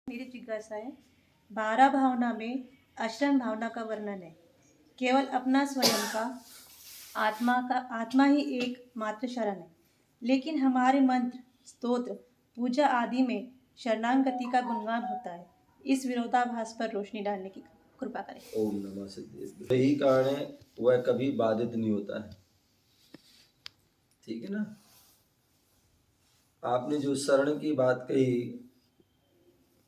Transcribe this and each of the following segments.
मेरी जिज्ञासा है। 12 भावना में आश्रम भावना का वर्णन है। केवल अपना स्वयं का आत्मा ही एकमात्र शरण है, लेकिन हमारे मंत्र, स्तोत्र, पूजा आदि में शरणागति का गुणगान होता है। इस विरोधाभास पर रोशनी डालने की कृपा करें। ओम नमः सिद्धेश्वर। यही कारण है वह कभी बाधित नहीं होता है। ठीक है ना। आपने जो शरण की बात कही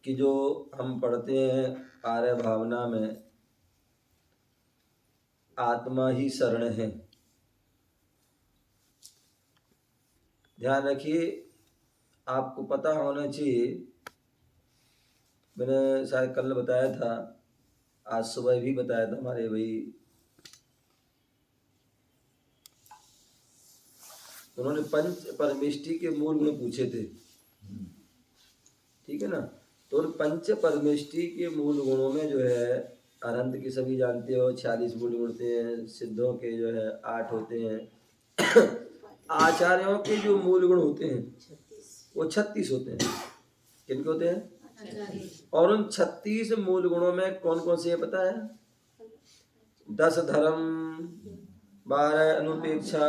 कि जो हम पढ़ते हैं आर्य भावना में आत्मा ही शरण है, ध्यान रखिए। आपको पता होना चाहिए, मैंने शायद कल बताया था, आज सुबह भी बताया था, हमारे भाई उन्होंने पंच परमेष्टि के मूल गुण पूछे थे। ठीक है ना। तो उन पंच परमेष्टि के मूल गुणों में जो है अनंत की सभी जानते हो 46 मूल गुण होते हैं, सिद्धों के जो है 8 होते हैं, आचार्यों के जो मूल गुण होते हैं वो 36 होते हैं। किनके होते हैं? और उन 36 मूल गुणों में कौन कौन से पता है? 10 धर्म, 12 अनुपेक्षा,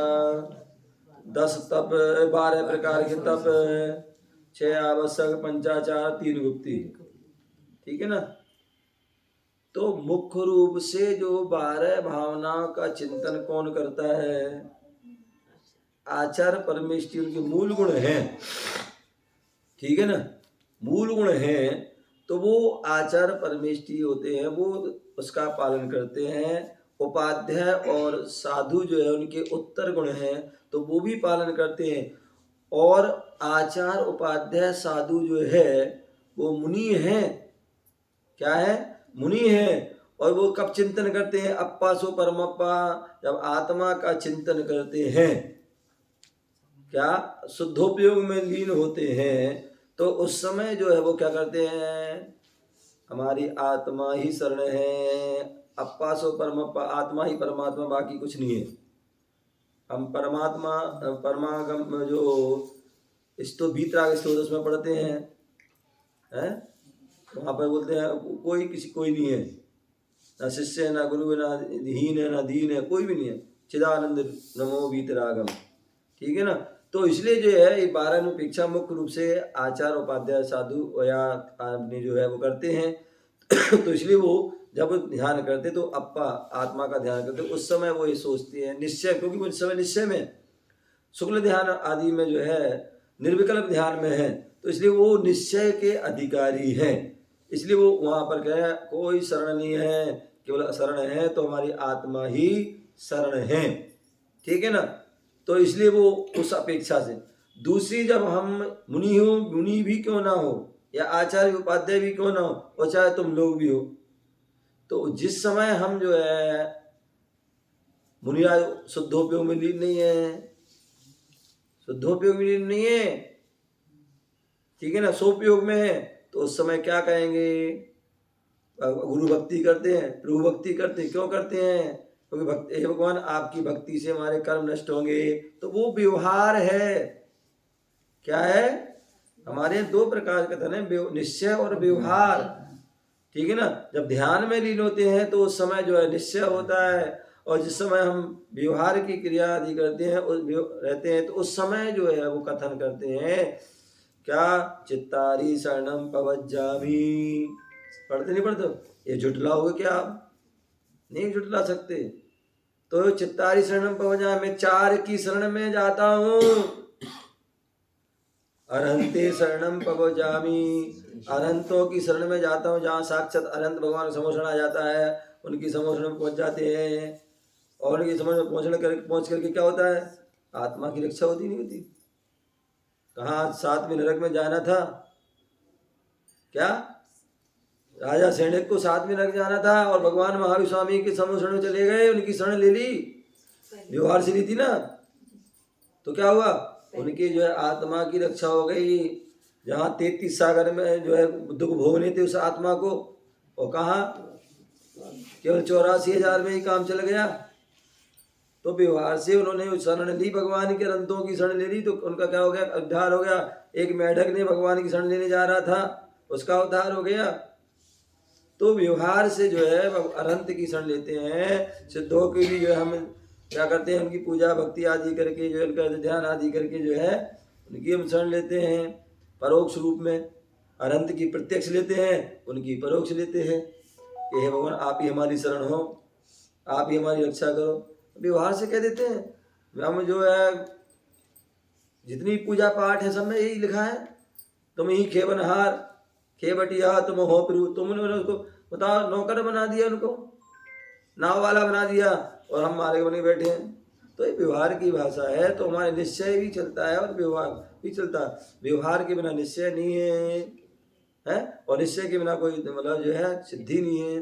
10 तप, 12 प्रकार के तप, 6 आवश्यक, पंचाचार, 3 गुप्ती। ठीक है ना। तो मुख्य रूप से जो 12 भावनाओं का चिंतन कौन करता है? आचार्य परमेष्टि उनके मूल गुण हैं। ठीक है ना। मूल गुण हैं तो वो आचार्य परमेष्टि होते हैं, वो उसका पालन करते हैं। उपाध्याय और साधु जो है उनके उत्तर गुण हैं तो वो भी पालन करते हैं। और आचार्य उपाध्याय साधु जो है वो मुनि हैं। क्या है? मुनि हैं। और वो कब चिंतन करते हैं? अप्पा सो परमप्पा, जब आत्मा का चिंतन करते हैं, क्या शुद्धोपयोग में लीन होते हैं, तो उस समय जो है वो क्या करते हैं? हमारी आत्मा ही शरण है। अप्पा सो परमप्पा, आत्मा ही परमात्मा, बाकी कुछ नहीं है। हम परमात्मा परमागम जो वीतराग स्तोत्र उसमें पढ़ते हैं, वहाँ पर बोलते हैं कोई नहीं है, ना शिष्य है, ना गुरु है, ना हीन है, ना दीन है, कोई भी नहीं है। चिदानंद नमो वीतरागम। ठीक है ना। तो इसलिए जो है ये 12 अनुपेक्षा मुख्य रूप से आचार्य उपाध्याय साधु या अपने जो है वो करते हैं। तो इसलिए वो जब ध्यान करते तो अप्पा आत्मा का ध्यान करते, उस समय वो ये सोचते हैं निश्चय, क्योंकि वो इस समय निश्चय में शुक्ल ध्यान आदि में जो है निर्विकल्प ध्यान में है, तो इसलिए वो निश्चय के अधिकारी हैं। इसलिए वो वहाँ पर कहे कोई शरण नहीं है, केवल शरण है तो हमारी आत्मा ही शरण है। ठीक है ना। तो इसलिए वो उस अपेक्षा से दूसरी, जब हम मुनि भी क्यों ना हो या आचार्य उपाध्याय भी क्यों ना हो, और चाहे तुम लोग भी हो, तो जिस समय हम जो है मुनिराज शुद्धोपयोग में लीन नहीं है, शुद्धोपयोग में लीन नहीं है, ठीक है ना, सोपयोग में है, तो उस समय क्या कहेंगे? गुरु भक्ति करते हैं, प्रभु भक्ति करते हैं। क्यों करते हैं? क्योंकि हे भगवान आपकी भक्ति से हमारे कर्म नष्ट होंगे। तो वो व्यवहार है। क्या है? हमारे 2 प्रकार का धन है, निश्चय और व्यवहार। ठीक है ना। जब ध्यान में लीन होते हैं तो उस समय जो है निश्चय होता है, और जिस समय हम व्यवहार की क्रिया आदि करते हैं रहते हैं, तो उस समय जो है वो कथन करते हैं, क्या चित्तारी शरणम पवज्जामि। पढ़ते नहीं पढ़ते? ये झुटलाओगे क्या आप? नहीं झुटला सकते। तो चित्तारी शरणम पवज्जामि, मैं 4 की शरण में जाता हूँ। अरहंते शरणम पवज्जामि, अनंतों की शरण में जाता हूँ। जहाँ साक्षात अनंत भगवान समोषण आ जाता है, उनकी समोषण में पहुँच जाते हैं। और उनकी समझ में पहुँच करके क्या होता है? आत्मा की रक्षा होती नहीं होती। कहाँ 7वें नरक में जाना था? क्या राजा सैनिक को 7वें नरक जाना था, और भगवान महावीर स्वामी के समोषण में चले गए, उनकी शरण ले ली, व्यवहार से ली थी ना। तो क्या हुआ? उनकी जो है आत्मा की रक्षा हो गई। जहाँ 33 सागर में जो है दुख भोगने थे उस आत्मा को, और कहाँ केवल 84,000 में ही काम चल गया। तो व्यवहार से उन्होंने शरण ली, भगवान के अनंतों की शरण ले ली, तो उनका क्या हो गया? उद्धार हो गया। एक मेढक ने भगवान की शरण लेने जा रहा था, उसका उद्धार हो गया। तो व्यवहार से जो है अनंत की शरण लेते हैं। सिद्धों की भी जो है हम क्या करते हैं, उनकी पूजा भक्ति आदि करके जो है, उनका ध्यान आदि करके जो है उनकी हम शरण लेते हैं परोक्ष रूप में। अनंत की प्रत्यक्ष लेते हैं, उनकी परोक्ष लेते हैं कि हे भगवान आप ही हमारी शरण हो, आप ही हमारी रक्षा करो। व्यवहार से कह देते हैं। हम जो है जितनी पूजा पाठ है सब में यही लिखा है, तुम ही खेवनहार खेवटिया तुम हो प्रभु। तुमने उसको बताओ नौकर बना दिया, उनको नाव वाला बना दिया और हम मारे बने बैठे हैं। तो ये व्यवहार की भाषा है। तो हमारे निश्चय भी चलता है और व्यवहार भी चलता है। व्यवहार के बिना निश्चय नहीं है और निश्चय के बिना कोई मतलब जो है सिद्धि नहीं है।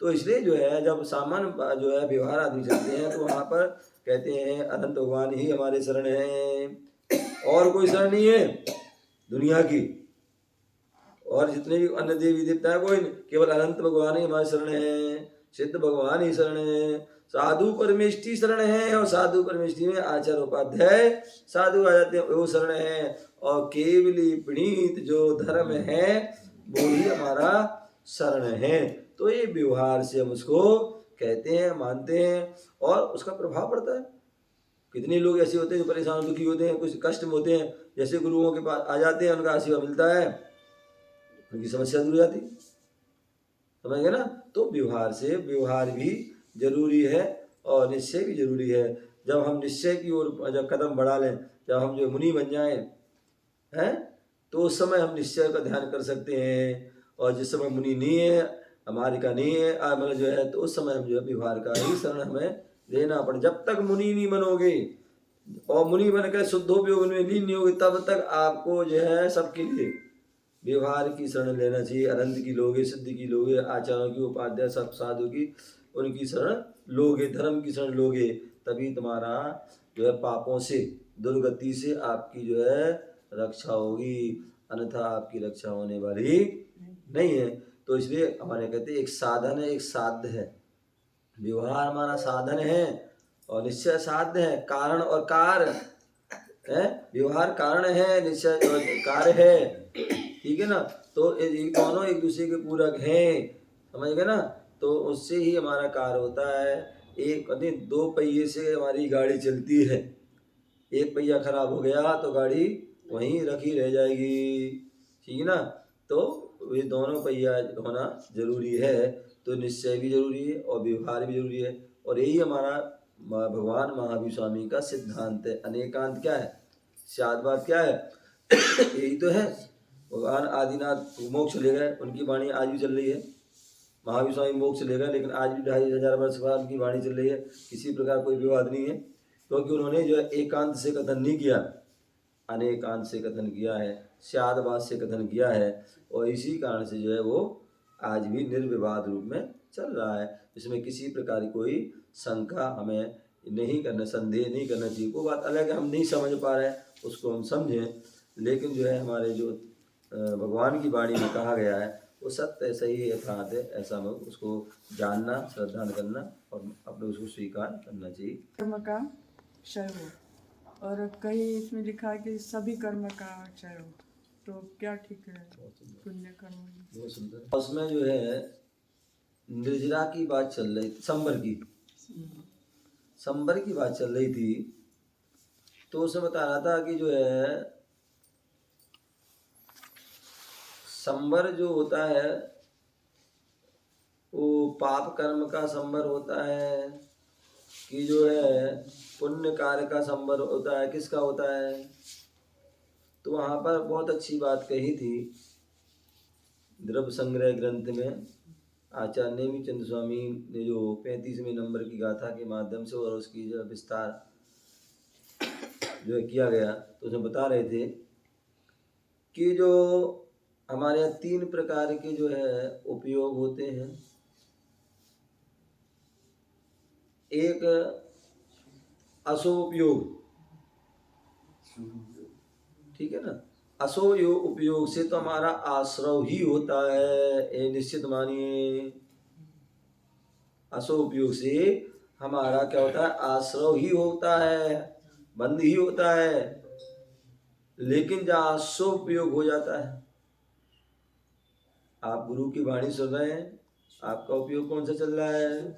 तो इसलिए जो है जब सामान्य जो है व्यवहार आदमी चलते हैं तो वहाँ पर कहते हैं अनंत भगवान ही हमारे शरण हैं, और कोई शरण नहीं है दुनिया की। और जितने भी अन्य देवी देवता है कोई नहीं, केवल अनंत भगवान ही हमारे शरण है, सिद्ध भगवान ही शरण है, साधु परमेष्टि शरण है। और साधु परमेष्टि में आचार्य उपाध्याय साधु आ जाते हैं, वो शरण है। और केवली प्रणीत जो धर्म है वो ही हमारा शरण है। तो ये व्यवहार से हम उसको कहते हैं, मानते हैं और उसका प्रभाव पड़ता है। कितने लोग ऐसे होते हैं जो परेशान दुखी होते हैं, कुछ कष्ट में होते हैं, जैसे गुरुओं के पास आ जाते हैं, उनका आशीर्वाद मिलता है, उनकी समस्या दूर हो जाती, समझ गए ना। तो व्यवहार से व्यवहार भी जरूरी है और निश्चय भी जरूरी है। जब हम निश्चय की ओर जब कदम बढ़ा लें, जब हम जो मुनि बन जाएं हैं, तो उस समय हम निश्चय का ध्यान कर सकते हैं। और जिस समय मुनि नहीं है, हमारे का नहीं है मतलब जो है, तो उस समय हम जो है व्यवहार का ही शरण हमें लेना पड़े। जब तक मुनि नहीं बनोगे और मुनि बनकर शुद्धोपयोग में लीन नहीं होगे, तब तक आपको जो है सबके लिए व्यवहार की शरण लेना चाहिए। अनंत की लोगे, सिद्ध की लोगे, आचार्यों की, उपाध्याय सब साधु की, उनकी शरण लोगे, धर्म की शरण लोगे, तभी तुम्हारा जो है पापों से दुर्गति से आपकी जो है रक्षा होगी, अन्यथा आपकी रक्षा होने वाली नहीं है। तो इसलिए हमारे कहते हैं एक साधन है, एक साध्य है। व्यवहार हमारा साधन है और निश्चय साध्य है। कारण और कार्य है, व्यवहार कारण है, निश्चय कार्य है, ठीक है ना। तो ये दोनों एक दूसरे के पूरक हैं, समझ गए ना। तो उससे ही हमारा कार्य होता है। एक नहीं, दो पहिए से हमारी गाड़ी चलती है, एक पहिया खराब हो गया तो गाड़ी वहीं रखी रह जाएगी, ठीक है ना। तो ये दोनों पहिया होना जरूरी है। तो निश्चय भी जरूरी है और व्यवहार भी जरूरी है। और यही हमारा भगवान महावीर स्वामी का सिद्धांत है। अनेकांत क्या है, शादवाद क्या है यही तो है। भगवान आदिनाथ मोक्ष ले गए, उनकी वाणी आज भी चल रही है। महावीर स्वामी मोक्ष ले गए, लेकिन आज भी 2500 वर्ष बाद उनकी वाणी चल रही है। किसी प्रकार कोई विवाद नहीं है, क्योंकि उन्होंने जो है एकांत से कथन नहीं किया, अनेकांत से कथन किया है, शादवाद से कथन किया है। और इसी कारण से जो है वो आज भी निर्विवाद रूप में चल रहा है। इसमें किसी प्रकार की कोई शंका हमें नहीं करना, संदेह नहीं करना चाहिए। वो बात अलग है, हम नहीं समझ पा रहे हैं, उसको हम समझें, लेकिन जो है हमारे जो भगवान की वाणी में कहा गया है वो सत्य सही यथार्थ है, ऐसा हमें उसको जानना, श्रद्धा करना और अपने उसको स्वीकार करना चाहिए। कर्म का क्षय हो, और कहीं इसमें लिखा है कि सभी कर्म का क्षय हो, तो क्या ठीक है पुण्य कर्म? बहुत सुंदर। उसमें जो है निर्जरा की बात चल रही थी, संबर की बात चल रही थी। तो उसमें बता रहा था कि जो है संबर जो होता है वो पाप कर्म का संबर होता है कि जो है पुण्य कार्य का संबर होता है, किसका होता है। तो वहाँ पर बहुत अच्छी बात कही थी द्रव्य संग्रह ग्रंथ में आचार्य नेमी चंद स्वामी ने, जो 35वें नंबर की गाथा के माध्यम से और उसकी जो विस्तार जो है किया गया, तो उसमें बता रहे थे कि जो हमारे यहाँ 3 प्रकार के जो है उपयोग होते हैं। एक अशुभ उपयोग, ठीक है ना। अशुभ उपयोग से तो हमारा आश्रव ही होता है, ये निश्चित मानिए। अशुभ उपयोग से हमारा क्या होता है, आश्रव ही होता है, बंद ही होता है। लेकिन जहाँ शुभ उपयोग हो जाता है, आप गुरु की वाणी सुन रहे हैं, आपका उपयोग कौन सा चल रहा है?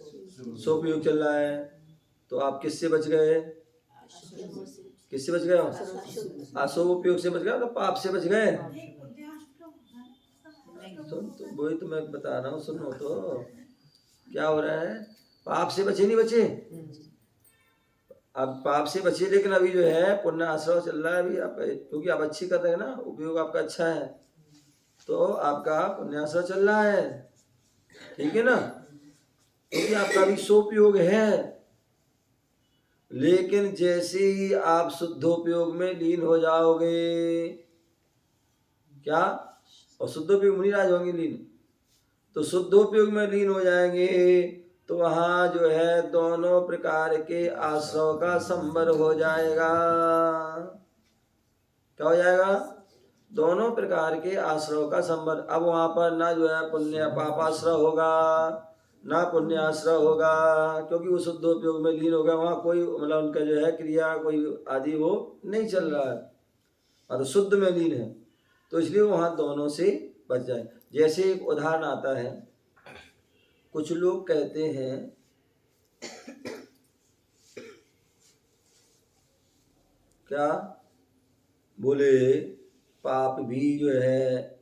स्वउपयोग चल रहा है। तो आप किससे बच गए? किससे बच गए? अशुभ उपयोग से बच गए, तो पाप से बच गए। सुन तो वही तो मैं बता रहा हूँ, सुनो तो क्या हो रहा है। पाप से बचे नहीं बचे, अब पाप से बचे, लेकिन अभी जो है पुण्य आश्रय चल रहा है अभी आप, क्योंकि आप अच्छी कर रहे हैं ना, उपयोग आपका अच्छा है, तो आपका पुण्य आश्रय चल रहा है, ठीक है ना, क्योंकि आपका अभी सोपयोग है। लेकिन जैसे ही आप शुद्धोपयोग में लीन हो जाओगे, क्या, और शुद्धोपयोग में नहीं आ जाओगे लीन, तो शुद्धोपयोग में लीन हो जाएंगे, तो वहाँ जो है दोनों प्रकार के आश्रव का संबर हो जाएगा। क्या हो जाएगा? दोनों प्रकार के आश्रव का संबर। अब वहाँ पर ना जो है पुण्य पापाश्रय होगा, ना पुण्य आश्रय होगा, क्योंकि वो शुद्धोपयोग में लीन हो गया। वहाँ कोई मतलब उनका जो है क्रिया कोई आदि वो नहीं चल रहा है, तो शुद्ध में लीन है, तो इसलिए वहाँ दोनों से बच जाए। जैसे एक उदाहरण आता है, कुछ लोग कहते हैं क्या, बोले पाप भी जो है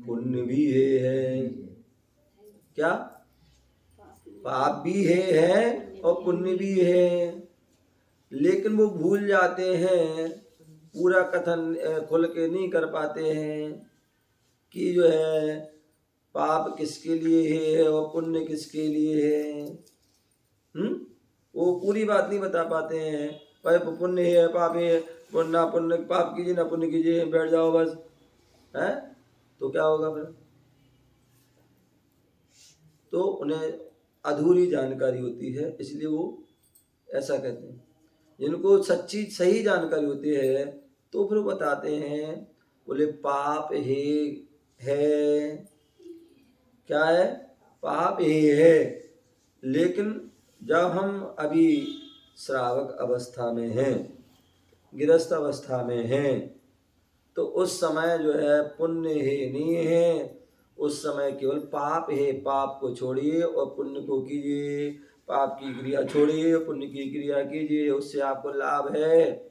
पुण्य भी है। क्या, पाप भी है और पुण्य भी है, लेकिन वो भूल जाते हैं, पूरा कथन खुल के नहीं कर पाते हैं कि जो है पाप किसके लिए है और पुण्य किसके लिए है। वो पूरी बात नहीं बता पाते हैं, भाई पुण्य है पाप है, ना पुण्य पाप कीजिए ना पुण्य कीजिए, बैठ जाओ बस है, तो क्या होगा फिर? तो उन्हें अधूरी जानकारी होती है, इसलिए वो ऐसा कहते हैं। जिनको सच्ची सही जानकारी होती है तो फिर बताते हैं, बोले पाप है, क्या है? पाप ही है, लेकिन जब हम अभी श्रावक अवस्था में हैं, गृहस्थ अवस्था में हैं, तो उस समय जो है पुण्य है नहीं है, उस समय केवल पाप है। पाप को छोड़िए और पुण्य को कीजिए, पाप की क्रिया छोड़िए और पुण्य की क्रिया कीजिए, उससे आपको लाभ है।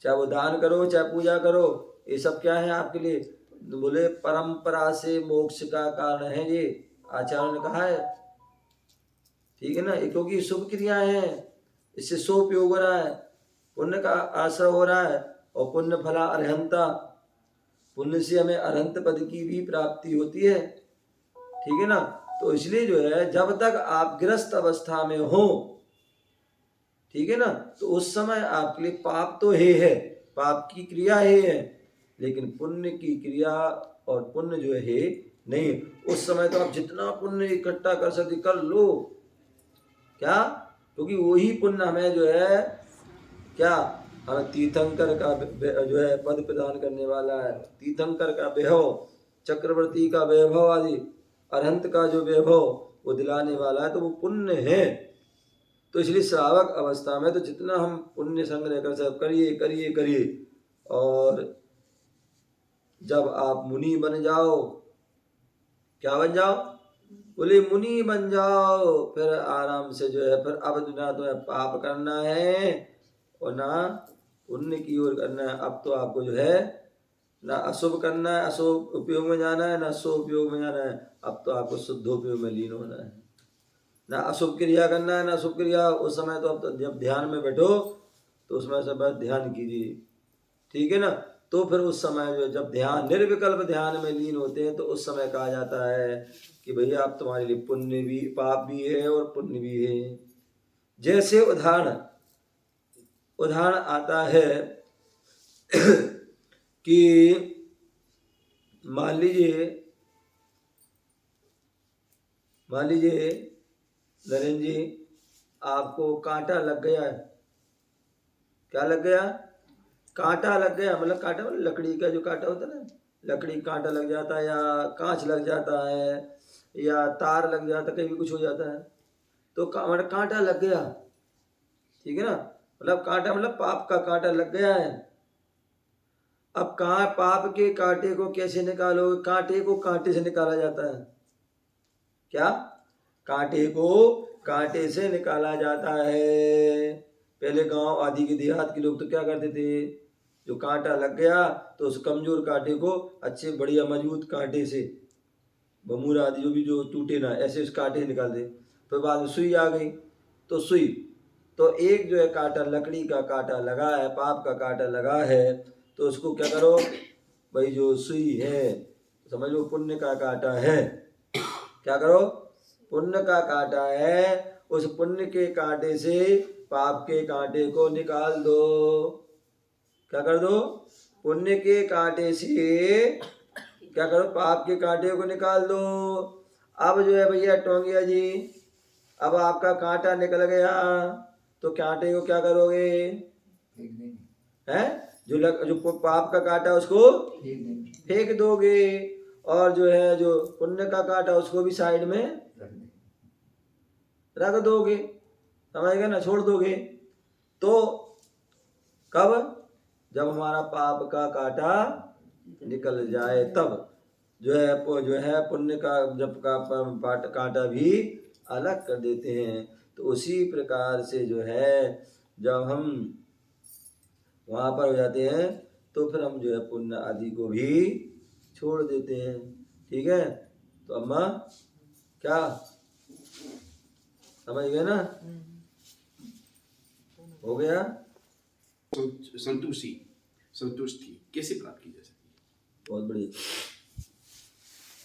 चाहे वो दान करो चाहे पूजा करो, ये सब क्या है आपके लिए? बोले परंपरा से मोक्ष का कारण है, ये आचार्य ने कहा है, ठीक है ना, क्योंकि शुभ क्रियाएं हैं, इससे सोपयोग हो रहा है, पुण्य का आश्रय हो रहा है, और पुण्य फला अरहंता, पुण्य से हमें अरहंत पद की भी प्राप्ति होती है, ठीक है ना। तो इसलिए जो है जब तक आप गृहस्थ अवस्था में हो, ठीक है ना, तो उस समय आपके लिए पाप तो है, पाप की क्रिया है, लेकिन पुण्य की क्रिया और पुण्य जो है नहीं। उस समय तो आप जितना पुण्य इकट्ठा कर सकते कर लो, क्या, क्योंकि वही पुण्य हमें जो है क्या, हमें तीर्थंकर का जो है पद प्रदान करने वाला है। तीर्थंकर का वैभव, चक्रवर्ती का वैभव आदि, अरहंत का जो वैभव वो दिलाने वाला है, तो वो पुण्य है। तो इसलिए श्रावक अवस्था में तो जितना हम पुण्य संग्रह कर सकते करिए करिए करिए, और जब आप मुनि बन जाओ, क्या बन जाओ? बोले मुनि बन जाओ, फिर आराम से जो है फिर अब ना तो पाप करना है और ना पुण्य की ओर करना है। अब तो आपको जो है ना अशुभ करना है, अशुभ उपयोग में जाना है, ना शुभ उपयोग में जाना है। अब तो आपको शुद्धोपयोग में लीन होना है, ना अशुभ क्रिया करना है ना शुभ क्रिया। उस समय तो अब तो जब ध्यान में बैठो तो उसमें से बस ध्यान कीजिए, ठीक है ना। तो फिर उस समय जो जब ध्यान निर्विकल्प ध्यान में लीन होते हैं, तो उस समय कहा जाता है कि भैया आप तुम्हारे लिए पुण्य भी, पाप भी है और पुण्य भी है। जैसे उदाहरण आता है कि मान लीजिए नरेंद्र जी, आपको कांटा लग गया है। क्या लग गया? कांटा लग गया, मतलब कांटा मतलब लकड़ी का जो कांटा होता है ना, लकड़ी कांटा लग जाता है, या कांच लग जाता है, या तार लग जाता है, कहीं भी कुछ हो जाता है, तो मतलब कांटा लग गया, ठीक है ना। मतलब कांटा मतलब पाप का कांटा लग गया है। अब कहाँ पाप के कांटे को कैसे निकालोगे? कांटे को कांटे से निकाला जाता है। क्या? कांटे को कांटे से निकाला जाता है। पहले गांव आदि के देहात के लोग तो क्या करते थे, जो कांटा लग गया तो उस कमजोर कांटे को अच्छे बढ़िया मजबूत कांटे से, बमूरा आदि जो भी जो टूटे ना, ऐसे उस कांटे से निकाल दे। फिर बाद में सुई आ गई, तो सुई तो एक जो है कांटा, लकड़ी का कांटा लगा है, पाप का कांटा लगा है, तो उसको क्या करो भाई, जो सुई है समझ लो पुण्य का कांटा है। क्या करो? पुण्य का कांटा है, उस पुण्य के कांटे से पाप के कांटे को निकाल दो। क्या कर दो? पुण्य के कांटे से क्या करो? पाप के कांटे को निकाल दो। अब जो है भैया टोंगिया जी, अब आपका कांटा निकल गया तो कांटे को क्या करोगे? हैं? जो पाप का कांटा उसको फेंक दोगे, और जो है जो पुण्य का कांटा उसको भी साइड में रख दोगे। समझ गए ना? छोड़ दोगे। तो कब? जब हमारा पाप का कांटा निकल जाए तब जो है पुण्य का जब का कांटा भी अलग कर देते हैं। तो उसी प्रकार से जो है जब हम वहाँ पर हो जाते हैं तो फिर हम जो है पुण्य आदि को भी छोड़ देते हैं। ठीक है? तो अम्मा क्या समझ गए ना? हो गया? संतुष्टि कैसे प्राप्त की जा सकती है? बहुत बड़ी।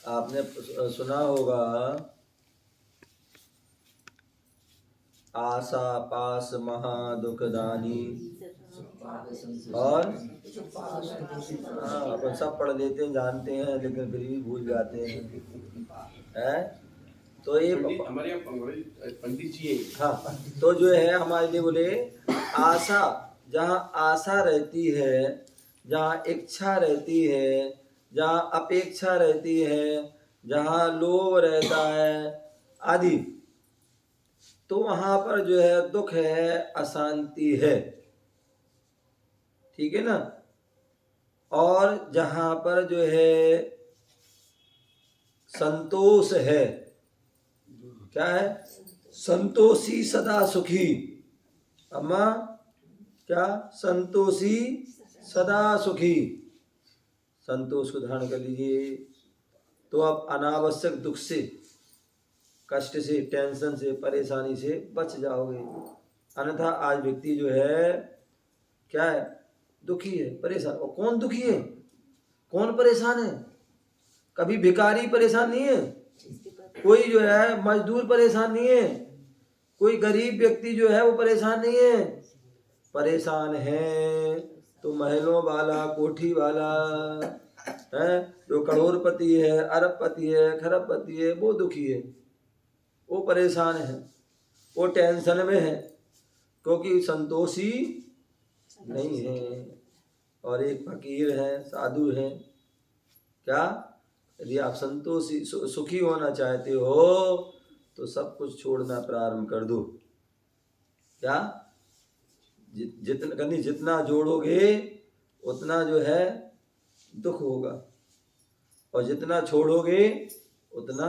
आपने सुना होगा आशा पास महा दुखदानी, और अपन सब पढ़ लेते हैं, जानते हैं, लेकिन फिर भी भूल जाते हैं। तो ये हमारे यहाँ पंडित जी हैं। हाँ, तो जो है हमारे लिए बोले आशा, जहाँ आशा रहती है, जहाँ इच्छा रहती है, जहाँ अपेक्षा रहती है, जहाँ लोभ रहता है आदि, तो वहाँ पर जो है दुख है, अशांति है। ठीक है ना? और जहाँ पर जो है संतोष है, क्या है? संतोषी सदा सुखी। अम्मा क्या? संतोषी सदा सुखी। संतोष को धारण कर लीजिए तो आप अनावश्यक दुख से, कष्ट से, टेंशन से, परेशानी से बच जाओगे। अन्यथा आज व्यक्ति जो है क्या है? दुखी है, परेशान। और कौन दुखी है? कौन परेशान है? कभी भिखारी परेशान नहीं है, कोई जो है मजदूर परेशान नहीं है, कोई गरीब व्यक्ति जो है वो परेशान नहीं है। परेशान है तो महलों वाला, कोठी वाला है, जो करोड़पति है, अरबपति है, खरबपति है, वो दुखी है, वो परेशान है, वो टेंशन में है, क्योंकि संतोषी नहीं है। और एक फकीर है, साधु है। क्या? यदि आप संतोषी सुखी होना चाहते हो तो सब कुछ छोड़ना प्रारंभ कर दो। क्या? जितना जोड़ोगे उतना जो है दुख होगा, और जितना छोड़ोगे उतना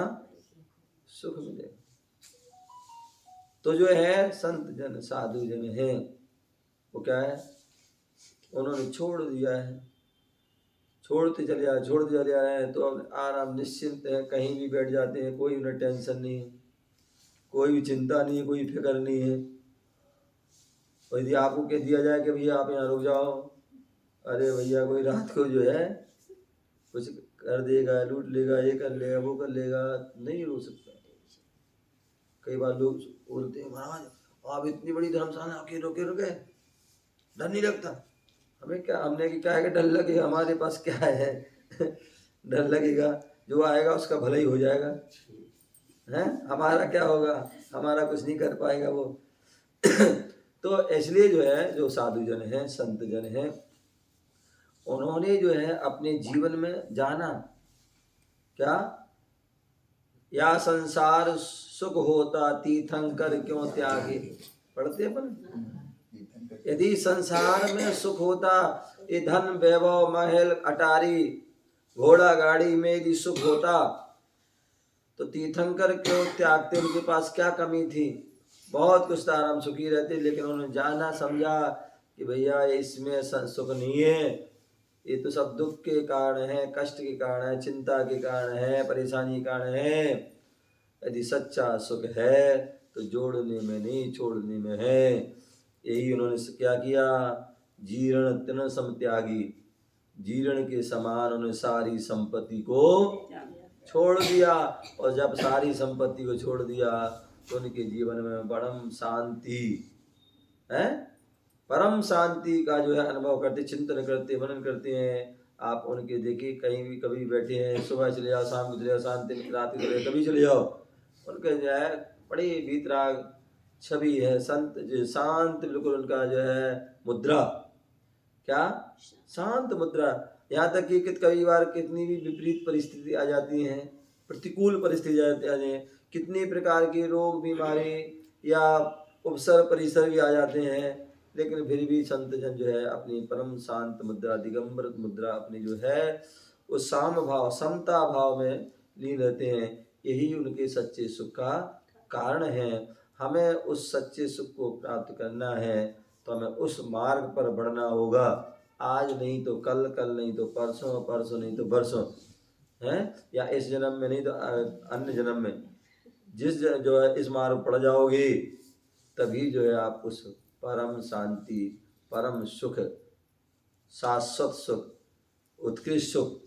सुख मिलेगा। तो जो है संत जन, साधु जन है, वो क्या है? उन्होंने छोड़ दिया है, छोड़ते चले आए तो अब आराम निश्चिंत है, कहीं भी बैठ जाते हैं, कोई उन्हें टेंशन नहीं है, कोई भी चिंता नहीं है, कोई फिक्र नहीं है। और यदि आपको कह दिया जाए कि भैया आप यहाँ रुक जाओ, अरे भैया कोई रात को जो है कुछ कर देगा, लूट लेगा, ये कर लेगा, वो कर लेगा, नहीं हो सकता। कई बार लोग बोलते हैं महाराज आप इतनी बड़ी धर्मशाला आके रुके, डर नहीं लगता? हमें क्या, हमने क्या है कि डर लगे, हमारे पास क्या है डर लगेगा, जो आएगा उसका भला ही हो जाएगा, हैं? हमारा क्या होगा? हमारा कुछ नहीं कर पाएगा वो तो इसलिए जो है, जो साधु जन हैं, संत जन हैं, उन्होंने जो है अपने जीवन में जाना क्या? या संसार सुख होता तीर्थंकर क्यों त्यागे। पढ़ते अपन, यदि संसार में सुख होता ये धन वैभव महल अटारी घोड़ा गाड़ी में यदि सुख होता तो तीर्थंकर क्यों त्यागते, उनके पास क्या कमी थी? बहुत कुछ था, आराम सुखी रहते, लेकिन उन्होंने जाना समझा कि भैया इसमें सुख नहीं है, ये तो सब दुख के कारण है, कष्ट के कारण है, चिंता के कारण है, परेशानी के कारण है। यदि सच्चा सुख है तो जोड़ने में नहीं छोड़ने में है। यही उन्होंने क्या किया? जीर्ण तृण सम त्यागी, जीर्ण के समान उन्होंने सारी संपत्ति को छोड़ दिया। और जब सारी संपत्ति को छोड़ दिया तो उनके जीवन में परम शांति है, परम शांति का जो है अनुभव करते, चिंतन करते, मनन करते हैं। आप उनके देखिए कहीं भी कभी बैठे हैं, सुबह चले जाओ, शाम को चले जाओ, शांति रात को चले जाओ, कभी चले जाओ, उनके जो है बड़ी भीतराग छवि है, संत जो शांत बिल्कुल, उनका जो है मुद्रा, क्या शांत मुद्रा। यहाँ तक कि कई बार कितनी भी विपरीत परिस्थिति आ जाती हैं, प्रतिकूल परिस्थिति आ जाती हैं, कितनी प्रकार के रोग बीमारी या उपसर परिसर भी आ जाते हैं, लेकिन फिर भी संत जन जो है अपनी परम शांत मुद्रा, दिगंबर मुद्रा अपनी जो है उस साम भाव, समता भाव में लीन रहते हैं। यही उनके सच्चे सुख का कारण है। हमें उस सच्चे सुख को प्राप्त करना है तो हमें उस मार्ग पर बढ़ना होगा। आज नहीं तो कल, कल नहीं तो परसों, परसों नहीं तो बरसों, हैं, या इस जन्म में नहीं तो अन्य जन्म में, जिस जो है इस मार्ग पड़ जाओगे तभी जो है आप उस परम शांति, परम सुख, शाश्वत सुख, उत्कृष्ट सुख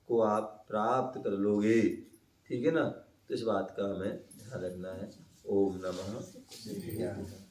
को आप प्राप्त कर लोगे। ठीक है ना? तो इस बात का हमें ध्यान रखना है। ओम नमः शिवाय।